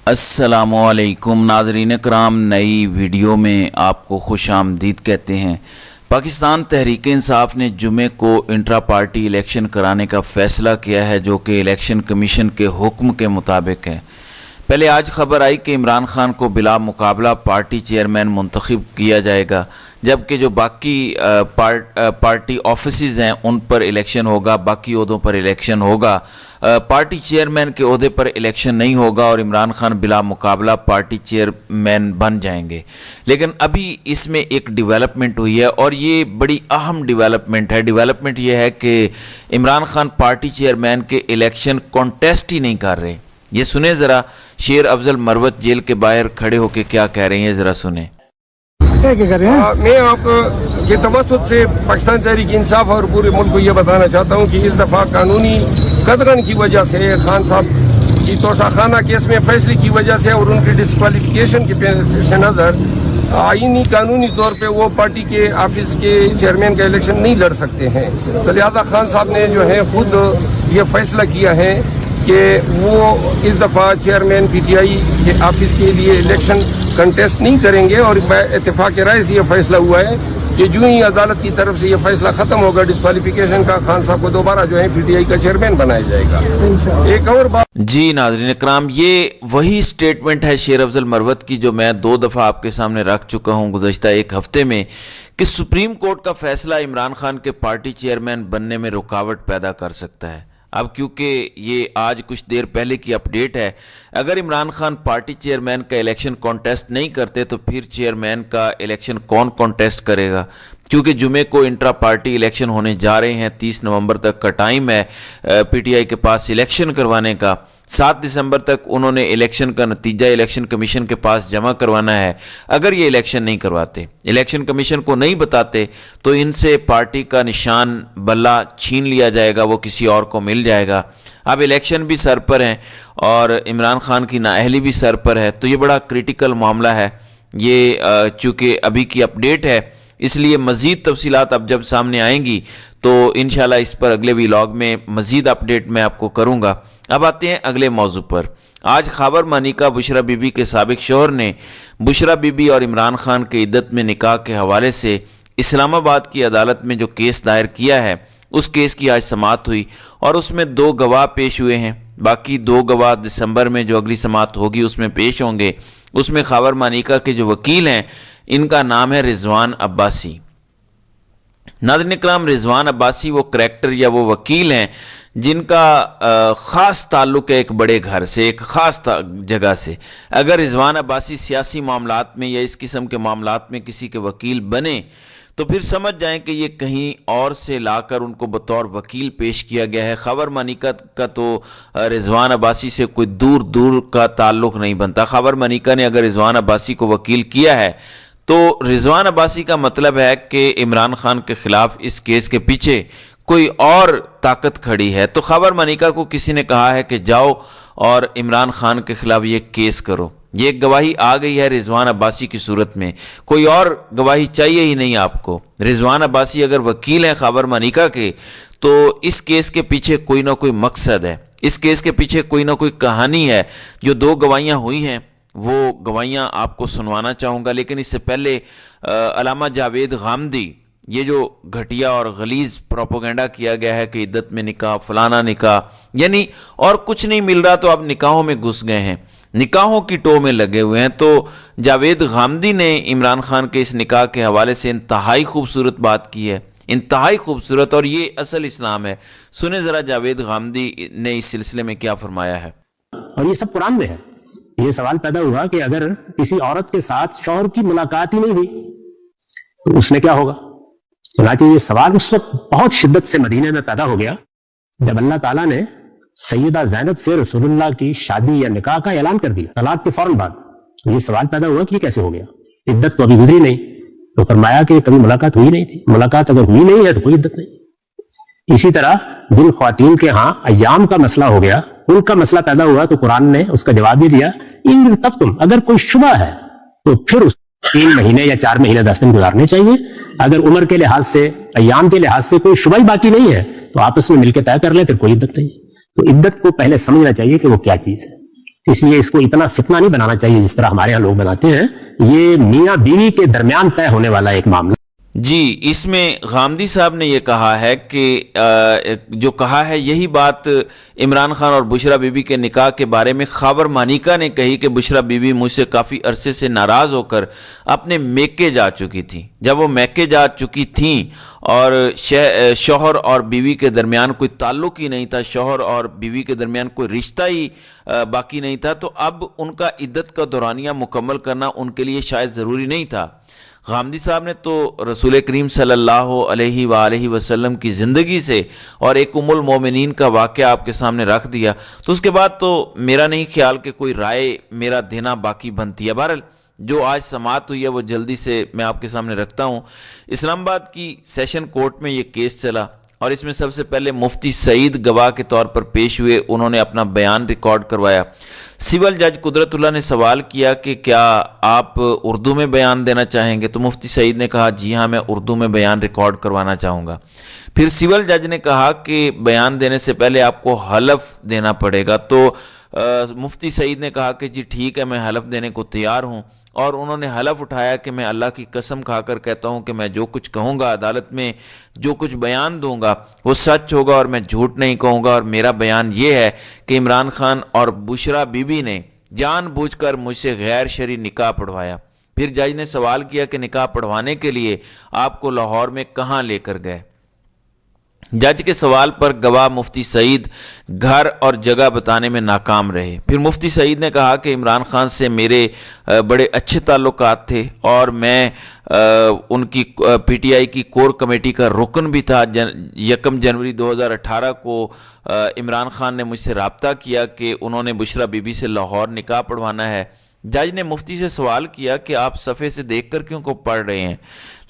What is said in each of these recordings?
السلام علیکم ناظرین کرام، نئی ویڈیو میں آپ کو خوش آمدید کہتے ہیں۔ پاکستان تحریک انصاف نے جمعے کو انٹرا پارٹی الیکشن کرانے کا فیصلہ کیا ہے، جو کہ الیکشن کمیشن کے حکم کے مطابق ہے۔ پہلے آج خبر آئی کہ عمران خان کو بلا مقابلہ پارٹی چیئرمین منتخب کیا جائے گا، جبکہ جو باقی پارٹی آفیسز ہیں ان پر الیکشن ہوگا، باقی عہدوں پر الیکشن ہوگا۔ پارٹی چیئرمین کے عہدے پر الیکشن نہیں ہوگا اور عمران خان بلا مقابلہ پارٹی چیئرمین بن جائیں گے۔ لیکن ابھی اس میں ایک ڈیولپمنٹ ہوئی ہے اور یہ بڑی اہم ڈیولپمنٹ ہے۔ ڈیولپمنٹ یہ ہے کہ عمران خان پارٹی چیئرمین کے الیکشن کانٹیسٹ ہی نہیں کر رہے۔ یہ سنیں ذرا، شیر افضل مروت جیل کے باہر کھڑے ہو کے کیا کہہ رہے ہیں، ذرا سنیں۔ میں آپ کے توسط سے پاکستان تحریک انصاف اور پورے ملک کو یہ بتانا چاہتا ہوں کہ اس دفعہ قانونی قدغن کی وجہ سے خان صاحب کی توسہ خانہ کیس میں فیصلے کی وجہ سے اور ان کی ڈسکوالیفیکیشن کے پیش نظر آئینی قانونی طور پہ وہ پارٹی کے آفس کے چیئرمین کا الیکشن نہیں لڑ سکتے ہیں۔ تو لہٰذا خان صاحب نے جو ہے خود یہ فیصلہ کیا ہے کہ وہ اس دفعہ چیئرمین پی ٹی آئی کے آفس کے لیے الیکشن کنٹیسٹ نہیں کریں گے، اور اتفاق رائے سے یہ فیصلہ ہوا ہے کہ جو ہی عدالت کی طرف سے یہ فیصلہ ختم ہوگا ڈسکوالیفیکیشن کا، خان صاحب کو دوبارہ جو ہے پی ٹی آئی کا چیئرمین بنایا جائے گا۔ ایک اور بات جی ناظرین اکرام، یہ وہی سٹیٹمنٹ ہے شیر افضل مروت کی جو میں 2 دفعہ آپ کے سامنے رکھ چکا ہوں گزشتہ ایک ہفتے میں، کہ سپریم کورٹ کا فیصلہ عمران خان کے پارٹی چیئرمین بننے میں رکاوٹ پیدا کر سکتا ہے۔ اب کیونکہ یہ آج کچھ دیر پہلے کی اپڈیٹ ہے، اگر عمران خان پارٹی چیئرمین کا الیکشن کانٹیسٹ نہیں کرتے تو پھر چیئرمین کا الیکشن کون کانٹیسٹ کرے گا؟ کیونکہ جمعے کو انٹرا پارٹی الیکشن ہونے جا رہے ہیں، 30 نومبر تک کا ٹائم ہے پی ٹی آئی کے پاس الیکشن کروانے کا۔ 7 دسمبر تک انہوں نے الیکشن کا نتیجہ الیکشن کمیشن کے پاس جمع کروانا ہے۔ اگر یہ الیکشن نہیں کرواتے، الیکشن کمیشن کو نہیں بتاتے، تو ان سے پارٹی کا نشان بلہ چھین لیا جائے گا، وہ کسی اور کو مل جائے گا۔ اب الیکشن بھی سر پر ہیں اور عمران خان کی نااہلی بھی سر پر ہے، تو یہ بڑا کریٹیکل معاملہ ہے۔ یہ چونکہ ابھی کی اپڈیٹ ہے، اس لیے مزید تفصیلات اب جب سامنے آئیں گی تو انشاءاللہ اس پر اگلے ویلاگ میں مزید اپڈیٹ میں آپ کو کروں گا۔ اب آتے ہیں اگلے موضوع پر۔ آج خاور مانیکا بشرا بی بی کے سابق شوہر نے بشرا بی بی اور عمران خان کے عدت میں نکاح کے حوالے سے اسلام آباد کی عدالت میں جو کیس دائر کیا ہے، اس کیس کی آج سماعت ہوئی اور اس میں 2 گواہ پیش ہوئے ہیں۔ باقی 2 گواہ دسمبر میں جو اگلی سماعت ہوگی اس میں پیش ہوں گے۔ اس میں خاور مانیکا کے جو وکیل ہیں، ان کا نام ہے رضوان عباسی۔ ناظرین اکرام، رضوان عباسی وہ کریکٹر یا وہ وکیل ہیں جن کا خاص تعلق ہے ایک بڑے گھر سے، ایک خاص جگہ سے۔ اگر رضوان عباسی سیاسی معاملات میں یا اس قسم کے معاملات میں کسی کے وکیل بنے تو پھر سمجھ جائیں کہ یہ کہیں اور سے لا کر ان کو بطور وکیل پیش کیا گیا ہے۔ خاور مانیکا کا تو رضوان عباسی سے کوئی دور کا تعلق نہیں بنتا۔ خاور مانیکا نے اگر رضوان عباسی کو وکیل کیا ہے تو رضوان عباسی کا مطلب ہے کہ عمران خان کے خلاف اس کیس کے پیچھے کوئی اور طاقت کھڑی ہے۔ تو خاور مانیکا کو کسی نے کہا ہے کہ جاؤ اور عمران خان کے خلاف یہ کیس کرو۔ یہ ایک گواہی آ گئی ہے رضوان عباسی کی صورت میں، کوئی اور گواہی چاہیے ہی نہیں آپ کو۔ رضوان عباسی اگر وکیل ہیں خاور مانیکا کے تو اس کیس کے پیچھے کوئی نہ کوئی مقصد ہے، اس کیس کے پیچھے کوئی نہ کوئی کہانی ہے۔ جو 2 گواہیاں ہوئی ہیں وہ گواہیاں آپ کو سنوانا چاہوں گا، لیکن اس سے پہلے علامہ جاوید غامدی، یہ جو گھٹیا اور غلیظ پروپیگنڈا کیا گیا ہے کہ عدت میں نکاح، فلانا نکاح، یعنی اور کچھ نہیں مل رہا تو اب نکاحوں میں گھس گئے ہیں، نکاحوں کی ٹو میں لگے ہوئے ہیں۔ تو جاوید غامدی نے عمران خان کے اس نکاح کے حوالے سے انتہائی خوبصورت بات کی ہے، انتہائی خوبصورت، اور یہ اصل اسلام ہے۔ سنیں ذرا جاوید غامدی نے اس سلسلے میں کیا فرمایا ہے۔ اور یہ سب قرآن میں ہے۔ یہ سوال پیدا ہوا کہ اگر کسی عورت کے ساتھ شوہر کی ملاقات ہی نہیں ہوئی تو اس میں کیا ہوگا؟ چنانچہ یہ سوال اس وقت بہت شدت سے مدینے میں پیدا ہو گیا جب اللہ تعالیٰ نے سیدہ زینب سے رسول اللہ کی شادی یا نکاح کا اعلان کر دیا طلاق کے فوراً بعد۔ تو یہ سوال پیدا ہوا کہ یہ کیسے ہو گیا، عدت تو ابھی گزری نہیں۔ تو فرمایا کہ کبھی ملاقات ہوئی نہیں تھی، ملاقات اگر ہوئی نہیں ہے تو کوئی عدت نہیں۔ اسی طرح جن خواتین کے ہاں ایام کا مسئلہ ہو گیا، ان کا مسئلہ پیدا ہوا تو قرآن نے اس کا جواب بھی دیا، ان تب تم اگر کوئی شبہ ہے تو پھر اس 3 مہینے یا 4 مہینے 10 دن گزارنے چاہیے۔ اگر عمر کے لحاظ سے، ایام کے لحاظ سے کوئی شبہ ہی باقی نہیں ہے تو آپس میں مل کے طے کر لیں، پھر کوئی عدت نہیں۔ تو عدت کو پہلے سمجھنا چاہیے کہ وہ کیا چیز ہے۔ اس لیے اس کو اتنا فتنہ نہیں بنانا چاہیے جس طرح ہمارے یہاں لوگ بناتے ہیں. یہ میاں بیوی کے درمیان طے ہونے والا ایک معاملہ. جی، اس میں غامدی صاحب نے یہ کہا ہے کہ جو کہا ہے یہی بات عمران خان اور بشرا بی بی کے نکاح کے بارے میں خاور مانیکا نے کہی کہ بشرا بی بی مجھ سے کافی عرصے سے ناراض ہو کر اپنے میکے جا چکی تھی. جب وہ میکے جا چکی تھیں اور شوہر اور بیوی کے درمیان کوئی تعلق ہی نہیں تھا، شوہر اور بیوی کے درمیان کوئی رشتہ ہی باقی نہیں تھا، تو اب ان کا عدت کا دورانیہ مکمل کرنا ان کے لیے شاید ضروری نہیں تھا. غامدی صاحب نے تو رسول کریم صلی اللہ علیہ وآلہ وسلم کی زندگی سے اور ایک ام المومنین کا واقعہ آپ کے سامنے رکھ دیا، تو اس کے بعد تو میرا نہیں خیال کہ کوئی رائے میرا دینا باقی بنتی ہے. بہرحال جو آج سماعت ہوئی ہے وہ جلدی سے میں آپ کے سامنے رکھتا ہوں. اسلام آباد کی سیشن کورٹ میں یہ کیس چلا اور اس میں سب سے پہلے مفتی سعید گواہ کے طور پر پیش ہوئے. انہوں نے اپنا بیان ریکارڈ کروایا. سول جج قدرت اللہ نے سوال کیا کہ کیا آپ اردو میں بیان دینا چاہیں گے؟ تو مفتی سعید نے کہا جی ہاں، میں اردو میں بیان ریکارڈ کروانا چاہوں گا. پھر سول جج نے کہا کہ بیان دینے سے پہلے آپ کو حلف دینا پڑے گا. تو مفتی سعید نے کہا کہ جی ٹھیک ہے، میں حلف دینے کو تیار ہوں. اور انہوں نے حلف اٹھایا کہ میں اللہ کی قسم کھا کر کہتا ہوں کہ میں جو کچھ کہوں گا عدالت میں، جو کچھ بیان دوں گا وہ سچ ہوگا اور میں جھوٹ نہیں کہوں گا. اور میرا بیان یہ ہے کہ عمران خان اور بشرا بی بی نے جان بوجھ کر مجھ سے غیر شرعی نکاح پڑھوایا. پھر جج نے سوال کیا کہ نکاح پڑھوانے کے لیے آپ کو لاہور میں کہاں لے کر گئے؟ جج کے سوال پر گواہ مفتی سعید گھر اور جگہ بتانے میں ناکام رہے. پھر مفتی سعید نے کہا کہ عمران خان سے میرے بڑے اچھے تعلقات تھے اور میں ان کی پی ٹی آئی کی کور کمیٹی کا رکن بھی تھا. 1 جنوری 2018 کو عمران خان نے مجھ سے رابطہ کیا کہ انہوں نے بشرا بی بی سے لاہور نکاح پڑھوانا ہے. جج نے مفتی سے سوال کیا کہ آپ صفحے سے دیکھ کر کیوں کو پڑھ رہے ہیں؟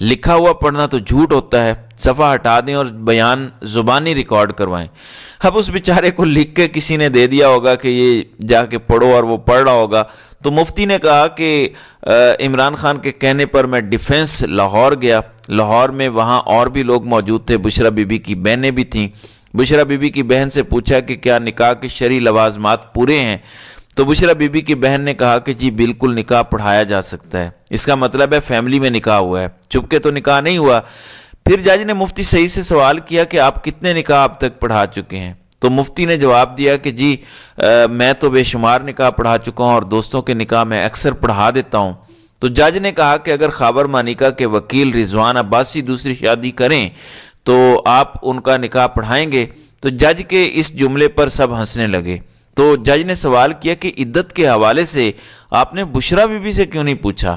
لکھا ہوا پڑھنا تو جھوٹ ہوتا ہے. صفحہ ہٹا دیں اور بیان زبانی ریکارڈ کروائیں. اب اس بیچارے کو لکھ کے کسی نے دے دیا ہوگا کہ یہ جا کے پڑھو اور وہ پڑھ رہا ہوگا. تو مفتی نے کہا کہ عمران خان کے کہنے پر میں ڈیفنس لاہور گیا. لاہور میں وہاں اور بھی لوگ موجود تھے، بشرا بی بی کی بہنیں بھی تھیں. بشرا بی بی کی بہن سے پوچھا کہ کیا نکاح کے شرعی لوازمات پورے ہیں؟ تو بشرا بی بی کی بہن نے کہا کہ جی بالکل نکاح پڑھایا جا سکتا ہے. اس کا مطلب ہے فیملی میں نکاح ہوا ہے، چپکے تو نکاح نہیں ہوا. پھر جج نے مفتی سعید سے سوال کیا کہ آپ کتنے نکاح اب تک پڑھا چکے ہیں؟ تو مفتی نے جواب دیا کہ جی میں تو بے شمار نکاح پڑھا چکا ہوں اور دوستوں کے نکاح میں اکثر پڑھا دیتا ہوں. تو جج نے کہا کہ اگر خاور مانیکا کے وکیل رضوان عباسی دوسری شادی کریں تو آپ ان کا نکاح پڑھائیں گے؟ تو جج کے اس جملے پر سب ہنسنے لگے. تو جج نے سوال کیا کہ عدت کے حوالے سے آپ نے بشرا بی بی سے کیوں نہیں پوچھا؟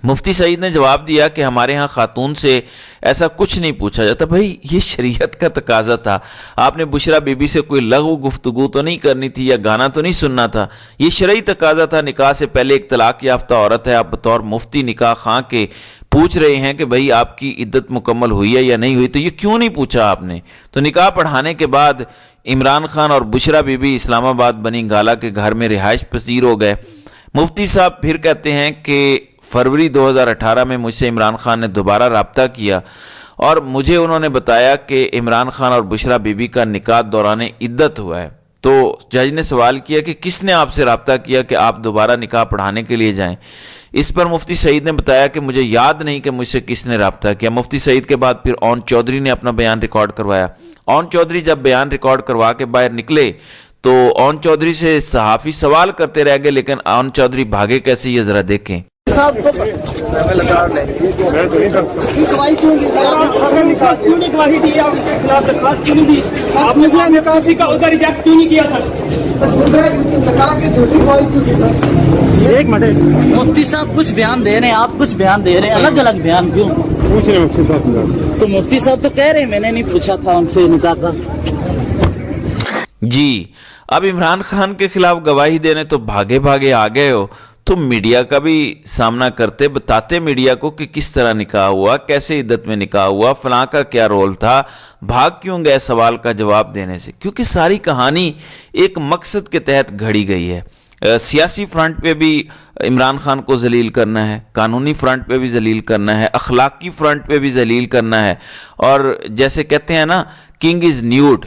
مفتی سعید نے جواب دیا کہ ہمارے ہاں خاتون سے ایسا کچھ نہیں پوچھا جاتا. بھائی یہ شریعت کا تقاضا تھا. آپ نے بشرا بی بی سے کوئی لغو گفتگو تو نہیں کرنی تھی یا گانا تو نہیں سننا تھا. یہ شرعی تقاضا تھا. نکاح سے پہلے ایک طلاق یافتہ عورت ہے، آپ بطور مفتی نکاح خواں کے پوچھ رہے ہیں کہ بھئی آپ کی عدت مکمل ہوئی ہے یا نہیں ہوئی. تو یہ کیوں نہیں پوچھا آپ نے؟ تو نکاح پڑھانے کے بعد عمران خان اور بشرا بی بی اسلام آباد بنی گالا کے گھر میں رہائش پذیر ہو گئے. مفتی صاحب پھر کہتے ہیں کہ فروری 2018 میں مجھ سے عمران خان نے دوبارہ رابطہ کیا اور مجھے انہوں نے بتایا کہ عمران خان اور بشرا بی بی کا نکاح دوران عدت ہوا ہے. تو جج نے سوال کیا کہ کس نے آپ سے رابطہ کیا کہ آپ دوبارہ نکاح پڑھانے کے لیے جائیں؟ اس پر مفتی سعید نے بتایا کہ مجھے یاد نہیں کہ مجھ سے کس نے رابطہ کیا. مفتی سعید کے بعد پھر اون چودھری نے اپنا بیان ریکارڈ کروایا. اون چودھری جب بیان ریکارڈ کروا کے باہر نکلے تو اون چودھری سے صحافی سوال کرتے رہ گئے، لیکن اون چودھری بھاگے کیسے یہ ذرا دیکھیں. صاحب کو گواہی کیوں دی؟ کیوں نہیں گواہی دی؟ آپ کے خلاف درخواست کیوں نہیں دی؟ آپ نے کسی کا عہدہ ریجیکٹ کیوں نہیں کیا سر؟ ایک منٹ، مفتی صاحب کچھ بیان دے رہے ہیں، آپ کچھ بیان دے رہے ہیں، الگ الگ بیان کیوں پوچھ رہے ہیں مفتی صاحب؟ تو مفتی صاحب تو کہہ رہے ہیں میں نے نہیں پوچھا تھا ان سے نکاح کا. جی اب عمران خان کے خلاف گواہی دینے تو بھاگے بھاگے آ گئے ہو، تو میڈیا کا بھی سامنا کرتے، بتاتے میڈیا کو کہ کس طرح نکاح ہوا، کیسے عدت میں نکاح ہوا، فلاں کا کیا رول تھا، بھاگ کیوں گئے سوال کا جواب دینے سے. کیونکہ ساری کہانی ایک مقصد کے تحت گھڑی گئی ہے. سیاسی فرنٹ پہ بھی عمران خان کو ذلیل کرنا ہے، قانونی فرنٹ پہ بھی ذلیل کرنا ہے، اخلاقی فرنٹ پہ بھی ذلیل کرنا ہے. اور جیسے کہتے ہیں نا، کنگ از نیوڈ،